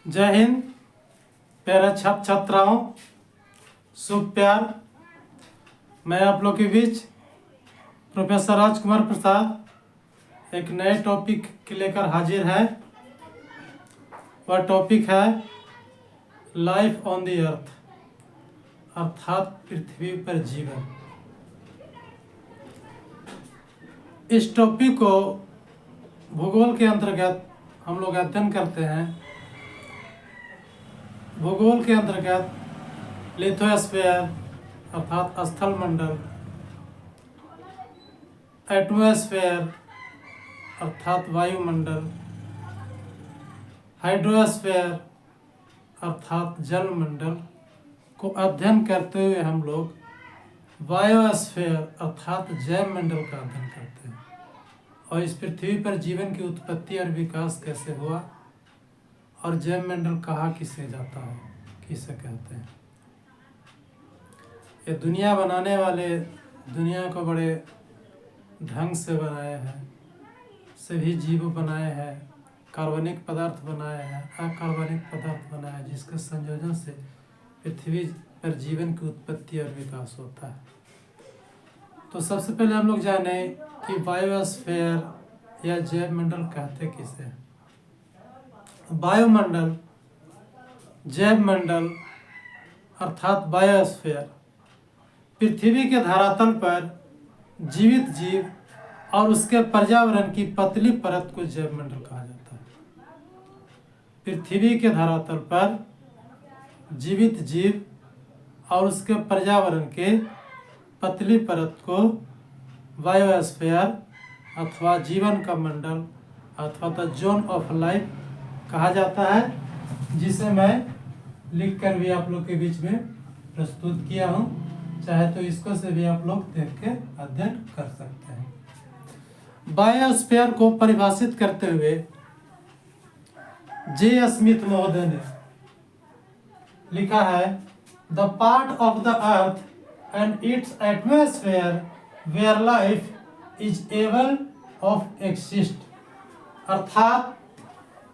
जय हिंद प्यारे छात्र छात्राओं, शुभ प्यार। मैं आप लोग के बीच प्रोफेसर राजकुमार प्रसाद एक नए टॉपिक के लेकर हाजिर है। वह टॉपिक है लाइफ ऑन द अर्थ, अर्थात पृथ्वी पर जीवन। इस टॉपिक को भूगोल के अंतर्गत हम लोग अध्ययन करते हैं। भूगोल के अंतर्गत लिथोस्फीयर अर्थात स्थल मंडल, एटमॉस्फेयर अर्थात वायुमंडल, हाइड्रोस्फीयर अर्थात जलमंडल को अध्ययन करते हुए हम लोग बायोस्फीयर अर्थात जैव मंडल का अध्ययन करते हैं और इस पृथ्वी पर जीवन की उत्पत्ति और विकास कैसे हुआ और जैव मंडल कहा किसे जाता है, किसे कहते हैं। ये दुनिया बनाने वाले दुनिया को बड़े ढंग से बनाए हैं, सभी जीव बनाए हैं, कार्बनिक पदार्थ बनाए हैं, अकार्बनिक पदार्थ बनाए हैं, जिसके संयोजन से पृथ्वी पर जीवन की उत्पत्ति और विकास होता है। तो सबसे पहले हम लोग जाने कि बायोस्फीयर या जैव मंडल कहते किसे हैं। वायुमंडल, जैव मंडल अर्थात बायोस्फीयर पृथ्वी के धरातल पर जीवित जीव और उसके पर्यावरण की पतली परत को जैव मंडल कहा जाता है। पृथ्वी के धरातल पर जीवित जीव और उसके पर्यावरण के पतली परत को बायोस्फीयर अथवा जीवन का मंडल अथवा द जोन ऑफ लाइफ कहा जाता है, जिसे मैं लिखकर भी आप लोग के बीच में प्रस्तुत किया हूँ। चाहे तो इसको से भी आप लोग देख के अध्ययन कर सकते हैं। बायोस्फीयर को परिभाषित करते हुए जे स्मिथ महोदय ने लिखा है, the part of the earth and its atmosphere where life is able of exist, अर्थात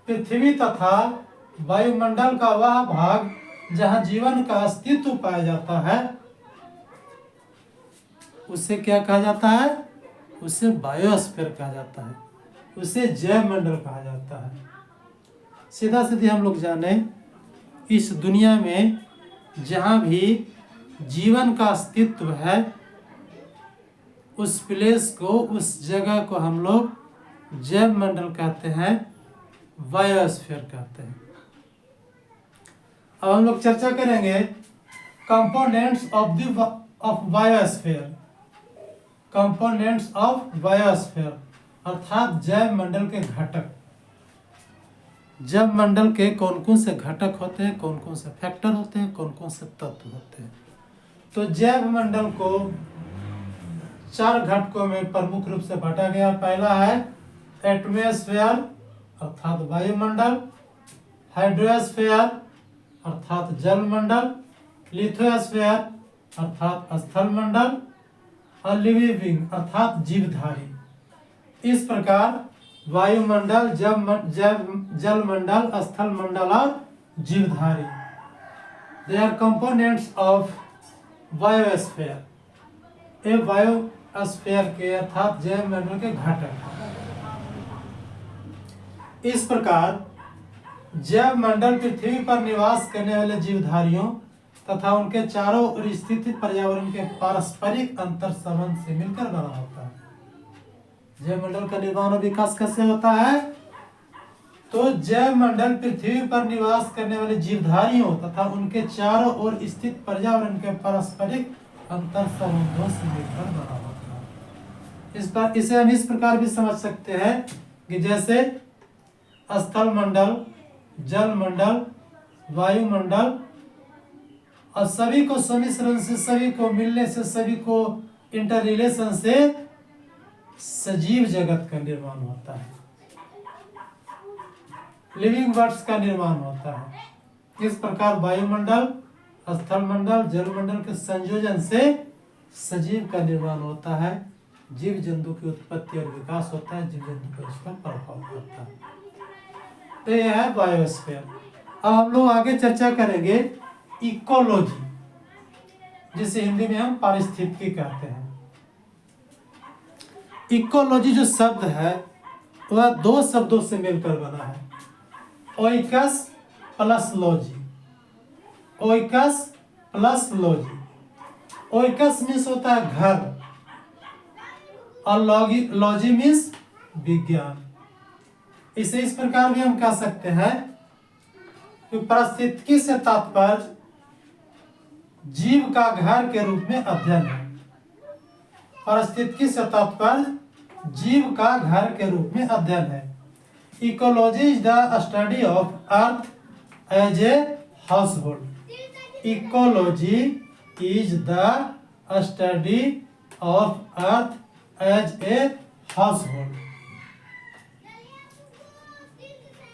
पृथ्वी तथा वायुमंडल का वह भाग जहां जीवन का अस्तित्व पाया जाता है उसे क्या कहा जाता है? उसे बायोस्फीयर कहा जाता है, उसे जैव मंडल कहा जाता है। सीधा सीधे हम लोग जाने, इस दुनिया में जहां भी जीवन का अस्तित्व है उस प्लेस को, उस जगह को हम लोग जैव मंडल कहते हैं, बायोस्फीयर कहते हैं। अब हम लोग चर्चा करेंगे components of biosphere. Components of biosphere अर्थात जैव मंडल के घटक। जैव मंडल के कौन कौन से घटक होते हैं, कौन कौन से फैक्टर होते हैं, कौन कौन से तत्व होते हैं। तो जैव मंडल को 4 घटकों में प्रमुख रूप से बांटा गया। पहला है एटमॉस्फेयर अर्थात वायुमंडल, हाइड्रोस्फीयर अर्थात जलमंडल, लिथोस्फीयर अर्थात स्थल मंडल और लिविंग अर्थात जीवधारी। इस प्रकार वायुमंडल, जलमंडल, स्थल मंडल और जीवधारी, they are components of biosphere. ये बायोस्फीयर के अर्थात जैव मंडल के घटक। इस प्रकार जैव मंडल पृथ्वी पर निवास करने वाले जीवधारियों तथा उनके चारों ओर स्थित पर्यावरण के पारस्परिक अंतर संबंध से मिलकर बना होता है। जैव मंडल का निर्माण और विकास कैसे होता है? तो जैव मंडल पृथ्वी पर निवास करने वाले जीवधारियों तथा उनके चारों ओर स्थित पर्यावरण के पारस्परिक अंतर संबंधों से मिलकर बना होता है। इसे हम इस प्रकार भी समझ सकते हैं कि जैसे स्थल मंडल, जल मंडल, वायुमंडल और सभी को सम्मिश्रण से, सभी को मिलने से, सभी को इंटर रिलेशन से सजीव जगत का निर्माण होता है, लिविंग बर्ड्स का निर्माण होता है। इस प्रकार वायुमंडल, स्थल मंडल, जल मंडल के संयोजन से सजीव का निर्माण होता है, जीव जंतु की उत्पत्ति और विकास होता है, जीव जंतु पर उसका प्रभाव पड़ता है। तो यह है बायोस्फीयर। अब हम लोग आगे चर्चा करेंगे इकोलॉजी, जिसे हिंदी में हम पारिस्थितिकी कहते हैं। इकोलॉजी जो शब्द है वह दो शब्दों से मिलकर बना है, ओइकस प्लस लॉजी। ओइकस प्लस लॉजी। ओइकस मीन्स होता है घर और लॉजी मीन्स विज्ञान। इसे इस प्रकार भी हम कह सकते हैं कि पारिस्थितिकी से तात्पर्य जीव का घर के रूप में अध्ययन है। पारिस्थितिकी से तात्पर्य जीव का घर के रूप में अध्ययन है। Ecology is the study of earth as a household. Ecology is the study of earth as a household.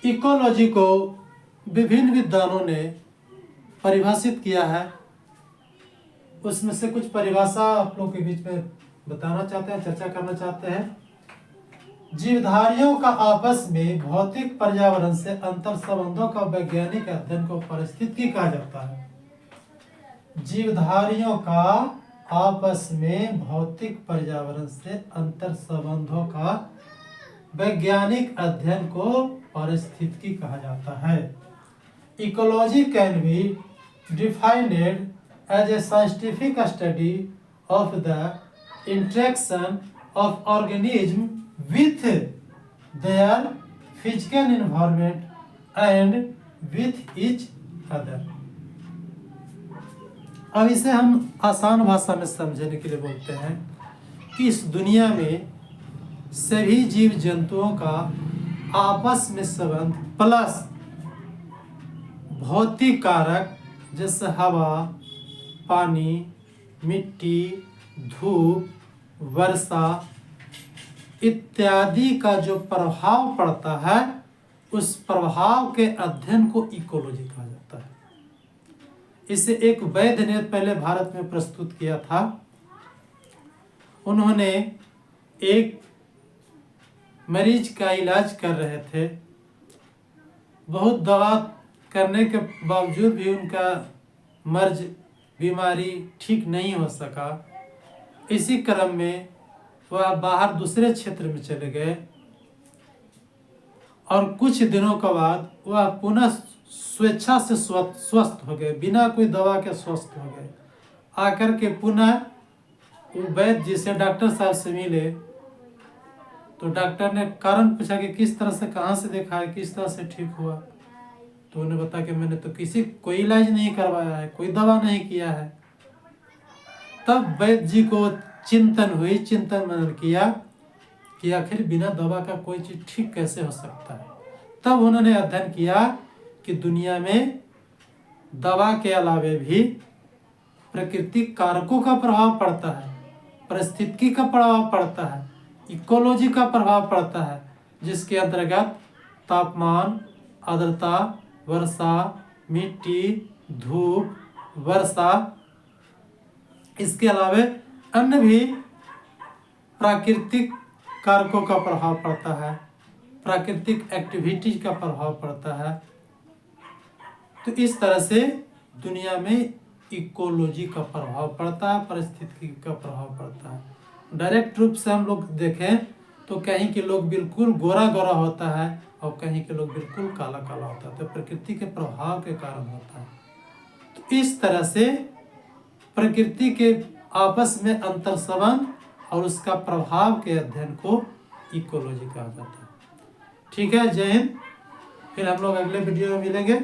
Ecology को विभिन्न विद्वानों ने परिभाषित किया है। उसमें से कुछ परिभाषा आप लोगों के बीच में बताना चाहते हैं, चर्चा करना चाहते हैं। जीवधारियों का आपस में भौतिक पर्यावरण से अंतर संबंधों का वैज्ञानिक अध्ययन को पारिस्थितिकी कहा जाता है। जीवधारियों का आपस में भौतिक पर्यावरण से अंतर संबंधों का वैज्ञानिक अध्ययन को पारिस्थितिकी कहा जाता है। Ecology can be defined as a scientific study of the interaction of organism with their physical environment and with each other। अब इसे हम आसान भाषा में समझने के लिए बोलते हैं कि इस दुनिया में सभी जीव जंतुओं का आपस में संबंध प्लस भौतिक कारक जैसे हवा, पानी, मिट्टी, धूप, वर्षा इत्यादि का जो प्रभाव पड़ता है उस प्रभाव के अध्ययन को इकोलॉजी कहा जाता है। इसे एक वैद्य ने पहले भारत में प्रस्तुत किया था। उन्होंने एक मरीज का इलाज कर रहे थे। बहुत दवा करने के बावजूद भी उनका मर्ज बीमारी ठीक नहीं हो सका। इसी क्रम में वह बाहर दूसरे क्षेत्र में चले गए और कुछ दिनों के बाद वह पुनः स्वेच्छा से स्वस्थ हो गए, बिना कोई दवा के स्वस्थ हो गए। आकर के पुनः वैद्य जी से, डॉक्टर साहब से मिले तो डॉक्टर ने कारण पूछा कि किस तरह से, कहाँ से देखा है, किस तरह से ठीक हुआ। तो उन्हें बताया कि मैंने तो कोई इलाज नहीं करवाया है, कोई दवा नहीं किया है। तब वैद्य जी को चिंतन हुई, चिंतन मनन किया कि आखिर बिना दवा का कोई चीज ठीक कैसे हो सकता है। तब उन्होंने अध्ययन किया कि दुनिया में दवा के अलावे भी प्राकृतिक कारकों का प्रभाव पड़ता है, पारिस्थितिकी का प्रभाव पड़ता है, इकोलॉजी का प्रभाव पड़ता है, जिसके अंतर्गत तापमान, आर्द्रता, वर्षा, मिट्टी, धूप, वर्षा, इसके अलावे अन्य भी प्राकृतिक कारकों का प्रभाव पड़ता है, प्राकृतिक एक्टिविटीज का प्रभाव पड़ता है। तो इस तरह से दुनिया में इकोलॉजी का प्रभाव पड़ता है, पारिस्थितिकी का प्रभाव पड़ता है। डायरेक्ट रूप से हम लोग देखें तो कहीं के लोग बिल्कुल गोरा गोरा होता है और कहीं के लोग बिल्कुल काला काला होता है, तो प्रकृति के प्रभाव के कारण होता है। तो इस तरह से प्रकृति के आपस में अंतर संबंध और उसका प्रभाव के अध्ययन को इकोलॉजी कहा जाता है। ठीक है, जय हिंद। फिर हम लोग अगले वीडियो में मिलेंगे।